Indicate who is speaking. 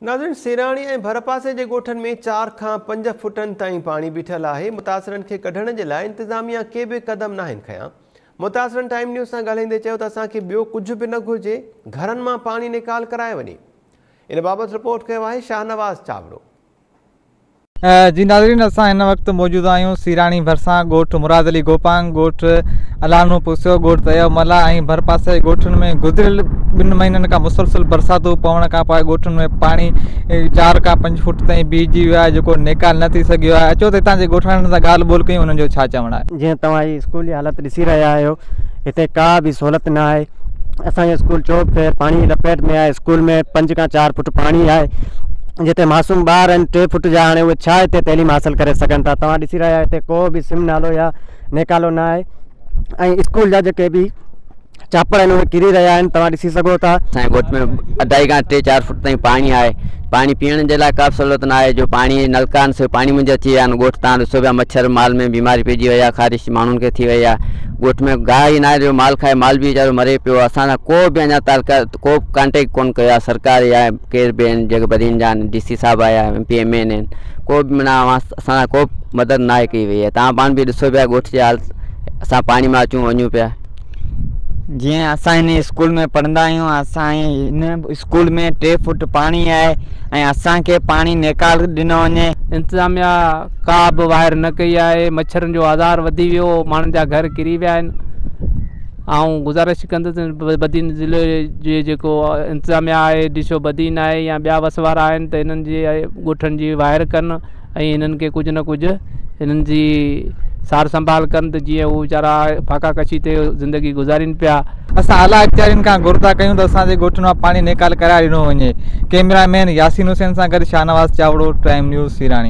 Speaker 1: नाज़रीन, सिराणी ऐं भरपासे जे ॻोठनि में 4 खां 5 फुटनि ताईं पाणी बीठल आहे। मुतासिरनि खे कढण जे लाइ इंतिज़ामिया के बि क़दम नाहिनि खयां। मुतासिरनि टाइम न्यूज़ सां ॻाल्हाईंदे चयो त असांखे ॿियो कुझु बि न घुरिजे, घरनि मां पाणी निकाल कराए वञे। इन बाबति रिपोर्ट कयो आहे शाहनवाज़ चावड़ो।
Speaker 2: जी नाज़रीन, असां हिन वक़्तु मौजूद आहियूं सिराणी भरसां ॻोठ मुराद अली गोपांग, ॻोठ अलानो पुसियो, ॻोठ तयमला ऐं भरपासे ॻोठनि में गुज़िरियल 2 महीननि खां मुसलसल बरसातूं पवण खां पोइ ॻोठनि में पाणी 4 खां 5 फुट ताईं बीहजी वियो आहे, जेको निकाल न थी सघियो आहे। अचो त हितां जे ॻोठाणनि सां ॻाल्हि ॿोल कयूं, उन्हनि जो छा चवणु आहे।
Speaker 3: जीअं तव्हां जी स्कूल जी हालत ॾिसी रहिया आहियो, हिते का बि सहूलियत न आहे। असांजो स्कूल चौक ते पाणी लपेट में आहे। स्कूल में 5 खां 4 फुट पाणी आहे। जिते मासूम ॿार आहिनि 3 फुट जा, हाणे उहे छा हिते तइलीम हासिल करे सघनि था। तव्हां ॾिसी रहिया हिते को बि सिम नालो या निकालो न आहे ऐं स्कूल जा जेके बि चापड़ आहिनि उहे किरी रहिया आहिनि, तव्हां ॾिसी सघो था।
Speaker 4: असांजे ॻोठ में 2.5 खां 3-4 फुट ताईं पाणी आहे। पाणी पीअण जे लाइ का बि सहूलियत न आहे। जो पाणी नलका से पाणी मुंहिंजा अची विया आहिनि। ॻोठ तव्हां ॾिसो पिया, मच्छर माल में बीमारी पइजी वई आहे, ख़ारिश माण्हुनि खे थी वई आहे। ॻोठ में गाह ई न आहे जो माल खाए, माल बि वीचारो मरे पियो। असां को बि अञा को कॉन्टेक्ट कोन कयो आहे सरकार या केर बि आहिनि जेके बदिन जा आहिनि, DC साहब आया, MP MN आहिनि, को बि माना असां को मदद न आहे कई वई आहे। तव्हां पाण बि ॾिसो पिया ॻोठ जी हालत, असां पाणी मां अचूं वञूं पिया।
Speaker 5: जीअं असां हिन स्कूल में पढ़ंदा आहियूं, असां हिन स्कूल में 3 फुट पाणी आहे ऐं असांखे पाणी निकाल ॾिनो वञे।
Speaker 6: इंतिज़ामिया का बि वायर न कई आहे। मच्छरनि जो आज़ार वधी वियो, माण्हुनि जा घर किरी विया आहिनि। ऐं गुज़ारिश कंदुसि बदीन ज़िले जे जेको इंतिज़ामिया आहे, ॾिसो बदीन आहे या ॿिया वसवारा आहिनि, त हिननि जी ॻोठनि जी वायर कनि ऐं हिननि खे कुझु न कुझु हिननि जी सार संभाल कनि, त जीअं उहे वीचारा फाका कशी ते ज़िंदगी गुज़ारीनि पिया।
Speaker 2: असां आला अख़्तियारियुनि खां घुर्ता कयूं त असांजे ॻोठनि मां पाणी निकाल कराए ॾिनो वञे। कैमरामैन यासीन हुसैन सां गॾु शाहनवाज़ चावड़ो, टाइम न्यूज़ सिराणी।